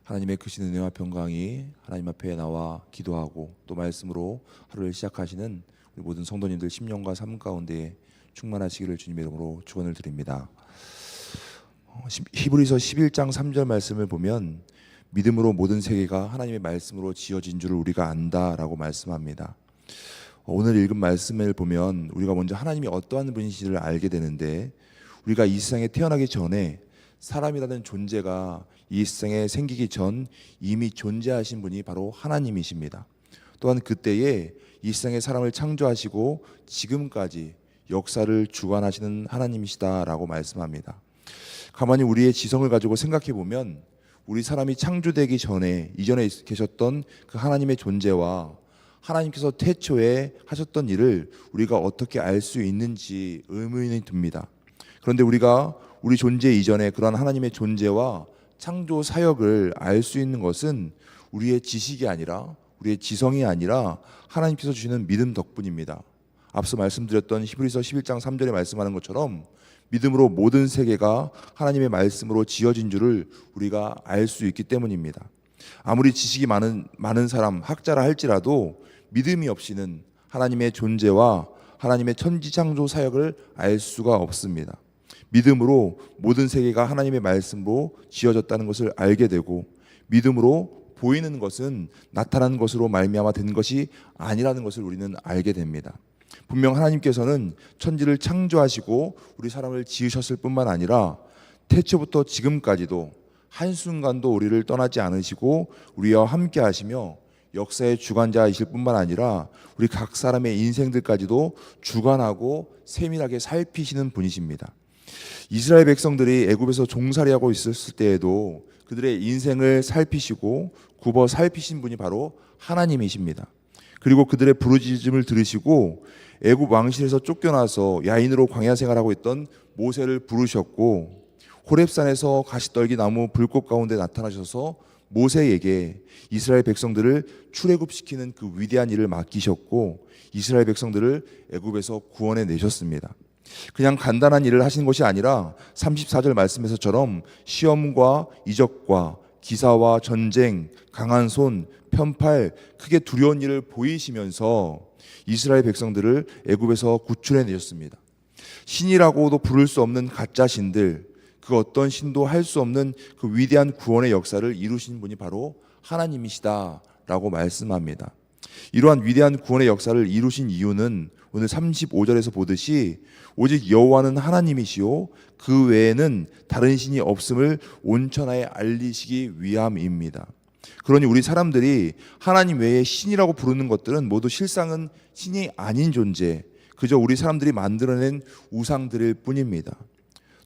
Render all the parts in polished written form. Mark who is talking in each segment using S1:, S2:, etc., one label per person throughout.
S1: 하나님의 크신 은혜와 평강이 하나님 앞에 나와 기도하고 또 말씀으로 하루를 시작하시는 우리 모든 성도님들 심령과 삶 가운데 충만하시기를 주님의 이름으로 축원을 드립니다. 히브리서 11장 3절 말씀을 보면 믿음으로 모든 세계가 하나님의 말씀으로 지어진 줄을 우리가 안다라고 말씀합니다. 오늘 읽은 말씀을 보면 우리가 먼저 하나님이 어떠한 분이신지를 알게 되는데, 우리가 이 세상에 태어나기 전에 사람이라는 존재가 이 세상에 생기기 전 이미 존재하신 분이 바로 하나님이십니다. 또한 그때에 이 세상의 사람을 창조하시고 지금까지 역사를 주관하시는 하나님이시다라고 말씀합니다. 가만히 우리의 지성을 가지고 생각해 보면 우리 사람이 창조되기 전에 이전에 계셨던 그 하나님의 존재와 하나님께서 태초에 하셨던 일을 우리가 어떻게 알 수 있는지 의문이 듭니다. 그런데 우리가 우리 존재 이전에 그러한 하나님의 존재와 창조 사역을 알 수 있는 것은 우리의 지식이 아니라, 우리의 지성이 아니라 하나님께서 주시는 믿음 덕분입니다. 앞서 말씀드렸던 히브리서 11장 3절에 말씀하는 것처럼 믿음으로 모든 세계가 하나님의 말씀으로 지어진 줄을 우리가 알 수 있기 때문입니다. 아무리 지식이 많은 사람, 학자라 할지라도 믿음이 없이는 하나님의 존재와 하나님의 천지창조 사역을 알 수가 없습니다. 믿음으로 모든 세계가 하나님의 말씀으로 지어졌다는 것을 알게 되고, 믿음으로 보이는 것은 나타난 것으로 말미암아 된 것이 아니라는 것을 우리는 알게 됩니다. 분명 하나님께서는 천지를 창조하시고 우리 사람을 지으셨을 뿐만 아니라 태초부터 지금까지도 한순간도 우리를 떠나지 않으시고 우리와 함께 하시며 역사의 주관자이실 뿐만 아니라 우리 각 사람의 인생들까지도 주관하고 세밀하게 살피시는 분이십니다. 이스라엘 백성들이 애굽에서 종살이하고 있었을 때에도 그들의 인생을 살피시고 굽어 살피신 분이 바로 하나님이십니다. 그리고 그들의 부르짖음을 들으시고 애굽 왕실에서 쫓겨나서 야인으로 광야 생활하고 있던 모세를 부르셨고, 호렙산에서 가시떨기 나무 불꽃 가운데 나타나셔서 모세에게 이스라엘 백성들을 출애굽시키는 그 위대한 일을 맡기셨고, 이스라엘 백성들을 애굽에서 구원해 내셨습니다. 그냥 간단한 일을 하신 것이 아니라 34절 말씀에서처럼 시험과 이적과 기사와 전쟁, 강한 손, 편팔, 크게 두려운 일을 보이시면서 이스라엘 백성들을 애굽에서 구출해 내셨습니다. 신이라고도 부를 수 없는 가짜 신들, 그 어떤 신도 할 수 없는 그 위대한 구원의 역사를 이루신 분이 바로 하나님이시다라고 말씀합니다. 이러한 위대한 구원의 역사를 이루신 이유는 오늘 35절에서 보듯이 오직 여호와는 하나님이시요 그 외에는 다른 신이 없음을 온천하에 알리시기 위함입니다. 그러니 우리 사람들이 하나님 외에 신이라고 부르는 것들은 모두 실상은 신이 아닌 존재, 그저 우리 사람들이 만들어낸 우상들일 뿐입니다.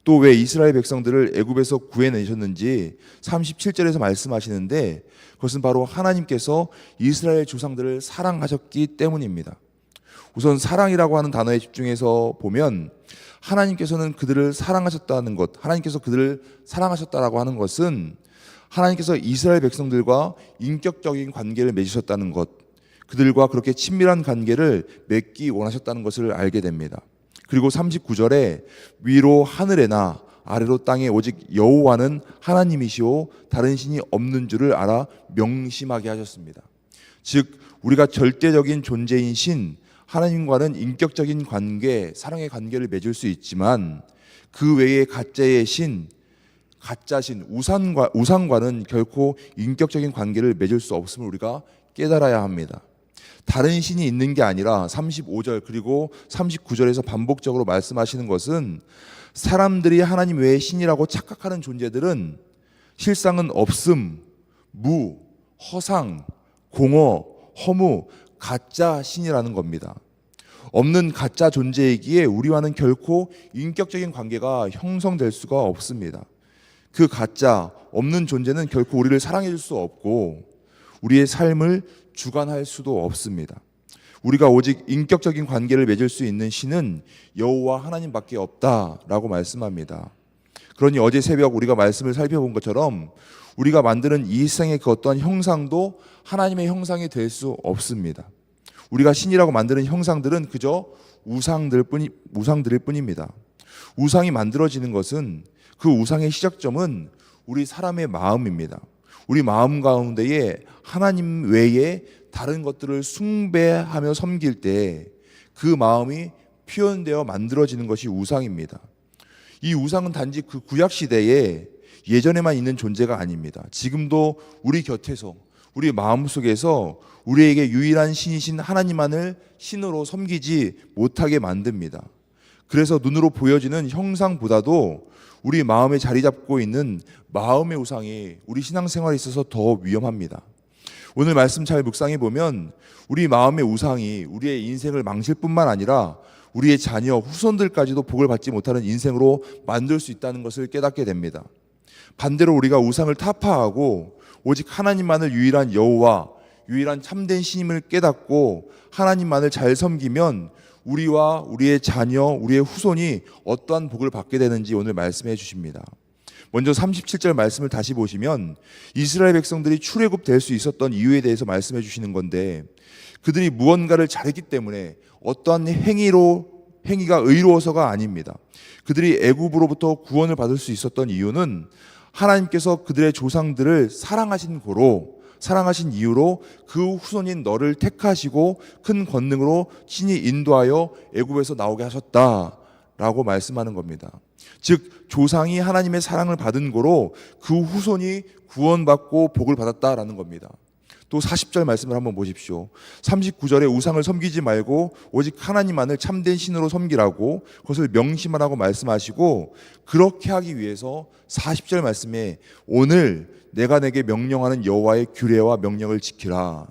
S1: 또 왜 이스라엘 백성들을 애굽에서 구해내셨는지 37절에서 말씀하시는데, 그것은 바로 하나님께서 이스라엘 조상들을 사랑하셨기 때문입니다. 우선 사랑이라고 하는 단어에 집중해서 보면 하나님께서는 그들을 사랑하셨다는 것, 하나님께서 그들을 사랑하셨다라고 하는 것은 하나님께서 이스라엘 백성들과 인격적인 관계를 맺으셨다는 것, 그들과 그렇게 친밀한 관계를 맺기 원하셨다는 것을 알게 됩니다. 그리고 39절에 위로 하늘에나 아래로 땅에 오직 여호와는 하나님이시오 다른 신이 없는 줄을 알아 명심하게 하셨습니다. 즉 우리가 절대적인 존재인 신 하나님과는 인격적인 관계, 사랑의 관계를 맺을 수 있지만 그 외에 가짜의 신, 가짜 신, 우상과는 결코 인격적인 관계를 맺을 수 없음을 우리가 깨달아야 합니다. 다른 신이 있는 게 아니라 35절 그리고 39절에서 반복적으로 말씀하시는 것은 사람들이 하나님 외에 신이라고 착각하는 존재들은 실상은 없음, 무, 허상, 공허, 허무, 가짜 신이라는 겁니다. 없는 가짜 존재이기에 우리와는 결코 인격적인 관계가 형성될 수가 없습니다. 그 가짜, 없는 존재는 결코 우리를 사랑해 줄 수 없고 우리의 삶을 주관할 수도 없습니다. 우리가 오직 인격적인 관계를 맺을 수 있는 신은 여호와 하나님밖에 없다라고 말씀합니다. 그러니 어제 새벽 우리가 말씀을 살펴본 것처럼 우리가 만드는 이 세상의 그 어떠한 형상도 하나님의 형상이 될 수 없습니다. 우리가 신이라고 만드는 형상들은 그저 우상들일 뿐입니다. 우상이 만들어지는 것은 그 우상의 시작점은 우리 사람의 마음입니다. 우리 마음 가운데에 하나님 외에 다른 것들을 숭배하며 섬길 때 그 마음이 표현되어 만들어지는 것이 우상입니다. 이 우상은 단지 그 구약 시대에 예전에만 있는 존재가 아닙니다. 지금도 우리 곁에서, 우리 마음속에서 우리에게 유일한 신이신 하나님만을 신으로 섬기지 못하게 만듭니다. 그래서 눈으로 보여지는 형상보다도 우리 마음에 자리 잡고 있는 마음의 우상이 우리 신앙생활에 있어서 더 위험합니다. 오늘 말씀 잘 묵상해 보면 우리 마음의 우상이 우리의 인생을 망칠 뿐만 아니라 우리의 자녀, 후손들까지도 복을 받지 못하는 인생으로 만들 수 있다는 것을 깨닫게 됩니다. 반대로 우리가 우상을 타파하고 오직 하나님만을 유일한 여호와, 유일한 참된 신임을 깨닫고 하나님만을 잘 섬기면 우리와 우리의 자녀, 우리의 후손이 어떠한 복을 받게 되는지 오늘 말씀해 주십니다. 먼저 37절 말씀을 다시 보시면 이스라엘 백성들이 출애굽될 수 있었던 이유에 대해서 말씀해 주시는 건데, 그들이 무언가를 잘했기 때문에 어떠한 행위가 의로워서가 아닙니다. 그들이 애굽으로부터 구원을 받을 수 있었던 이유는 하나님께서 그들의 조상들을 사랑하신 이유로 그 후손인 너를 택하시고 큰 권능으로 친히 인도하여 애굽에서 나오게 하셨다라고 말씀하는 겁니다. 즉 조상이 하나님의 사랑을 받은 거로 그 후손이 구원받고 복을 받았다라는 겁니다. 또 40절 말씀을 한번 보십시오. 39절에 우상을 섬기지 말고 오직 하나님만을 참된 신으로 섬기라고 그것을 명심하라고 말씀하시고, 그렇게 하기 위해서 40절 말씀에 오늘 내가 내게 명령하는 여호와의 규례와 명령을 지키라.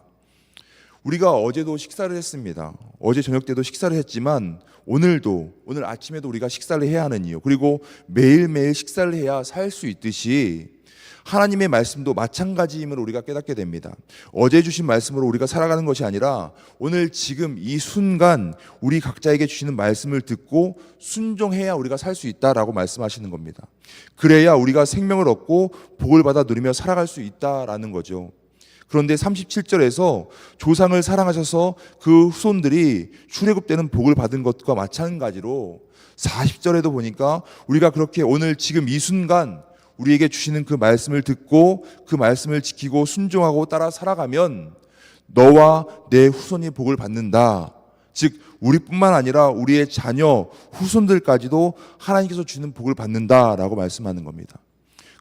S1: 우리가 어제도 식사를 했습니다. 어제 저녁 때도 식사를 했지만 오늘 아침에도 우리가 식사를 해야 하는 이유, 그리고 매일매일 식사를 해야 살 수 있듯이 하나님의 말씀도 마찬가지임을 우리가 깨닫게 됩니다. 어제 주신 말씀으로 우리가 살아가는 것이 아니라 오늘 지금 이 순간 우리 각자에게 주시는 말씀을 듣고 순종해야 우리가 살 수 있다라고 말씀하시는 겁니다. 그래야 우리가 생명을 얻고 복을 받아 누리며 살아갈 수 있다라는 거죠. 그런데 37절에서 조상을 사랑하셔서 그 후손들이 출애굽되는 복을 받은 것과 마찬가지로 40절에도 보니까 우리가 그렇게 오늘 지금 이 순간 우리에게 주시는 그 말씀을 듣고 그 말씀을 지키고 순종하고 따라 살아가면 너와 내 후손이 복을 받는다. 즉 우리뿐만 아니라 우리의 자녀, 후손들까지도 하나님께서 주는 복을 받는다라고 말씀하는 겁니다.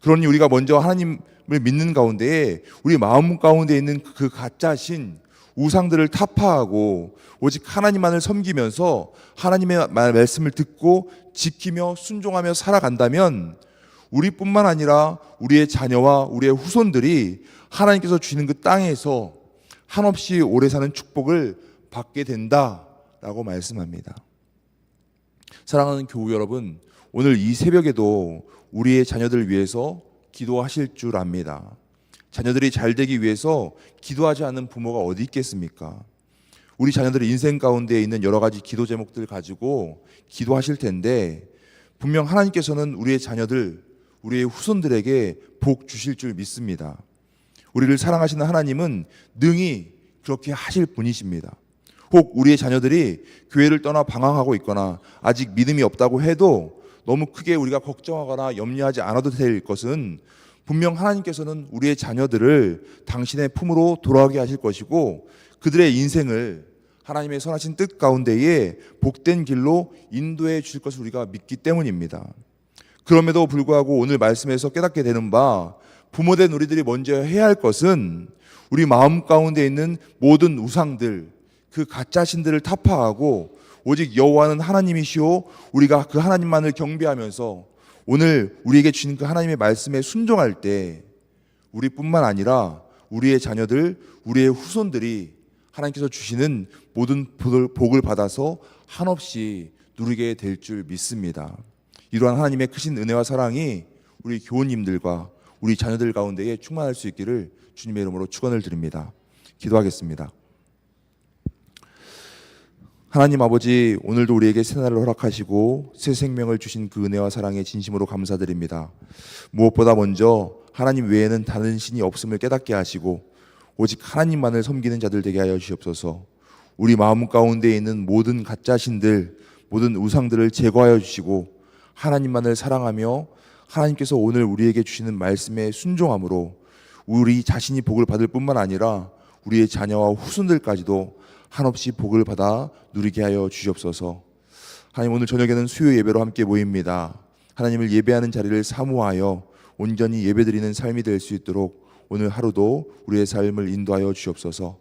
S1: 그러니 우리가 먼저 하나님을 믿는 가운데에 우리 마음 가운데 있는 그 가짜신 우상들을 타파하고 오직 하나님만을 섬기면서 하나님의 말씀을 듣고 지키며 순종하며 살아간다면 우리뿐만 아니라 우리의 자녀와 우리의 후손들이 하나님께서 주시는 그 땅에서 한없이 오래 사는 축복을 받게 된다라고 말씀합니다. 사랑하는 교우 여러분, 오늘 이 새벽에도 우리의 자녀들을 위해서 기도하실 줄 압니다. 자녀들이 잘 되기 위해서 기도하지 않는 부모가 어디 있겠습니까? 우리 자녀들의 인생 가운데 있는 여러 가지 기도 제목들 가지고 기도하실 텐데 분명 하나님께서는 우리의 자녀들, 우리의 후손들에게 복 주실 줄 믿습니다. 우리를 사랑하시는 하나님은 능히 그렇게 하실 분이십니다. 혹 우리의 자녀들이 교회를 떠나 방황하고 있거나 아직 믿음이 없다고 해도 너무 크게 우리가 걱정하거나 염려하지 않아도 될 것은 분명 하나님께서는 우리의 자녀들을 당신의 품으로 돌아가게 하실 것이고 그들의 인생을 하나님의 선하신 뜻 가운데에 복된 길로 인도해 주실 것을 우리가 믿기 때문입니다. 그럼에도 불구하고 오늘 말씀에서 깨닫게 되는 바, 부모된 우리들이 먼저 해야 할 것은 우리 마음 가운데 있는 모든 우상들, 그 가짜 신들을 타파하고 오직 여호와는 하나님이시오, 우리가 그 하나님만을 경배하면서 오늘 우리에게 주신 그 하나님의 말씀에 순종할 때 우리뿐만 아니라 우리의 자녀들, 우리의 후손들이 하나님께서 주시는 모든 복을 받아서 한없이 누리게 될 줄 믿습니다. 이러한 하나님의 크신 은혜와 사랑이 우리 교우님들과 우리 자녀들 가운데에 충만할 수 있기를 주님의 이름으로 축원을 드립니다. 기도하겠습니다. 하나님 아버지, 오늘도 우리에게 새날을 허락하시고 새 생명을 주신 그 은혜와 사랑에 진심으로 감사드립니다. 무엇보다 먼저 하나님 외에는 다른 신이 없음을 깨닫게 하시고 오직 하나님만을 섬기는 자들 되게 하여 주시옵소서. 우리 마음 가운데 있는 모든 가짜 신들, 모든 우상들을 제거하여 주시고 하나님만을 사랑하며 하나님께서 오늘 우리에게 주시는 말씀에 순종함으로 우리 자신이 복을 받을 뿐만 아니라 우리의 자녀와 후손들까지도 한없이 복을 받아 누리게 하여 주시옵소서. 하나님, 오늘 저녁에는 수요 예배로 함께 모입니다. 하나님을 예배하는 자리를 사모하여 온전히 예배드리는 삶이 될 수 있도록 오늘 하루도 우리의 삶을 인도하여 주옵소서.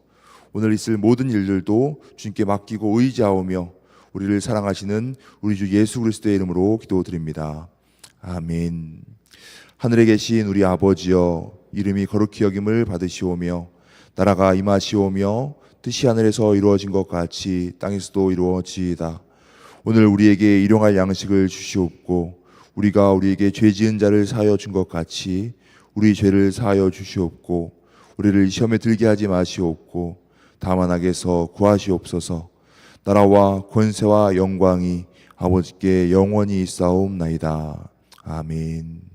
S1: 오늘 있을 모든 일들도 주님께 맡기고 의지하오며 우리를 사랑하시는 우리 주 예수 그리스도의 이름으로 기도드립니다. 아멘. 하늘에 계신 우리 아버지여, 이름이 거룩히 여김을 받으시오며 나라가 임하시오며 뜻이 하늘에서 이루어진 것 같이 땅에서도 이루어지이다. 오늘 우리에게 일용할 양식을 주시옵고 우리가 우리에게 죄 지은 자를 사하여 준 것 같이 우리 죄를 사하여 주시옵고 우리를 시험에 들게 하지 마시옵고 다만 악에서 구하시옵소서. 나라와 권세와 영광이 아버지께 영원히 있사옵나이다. 아멘.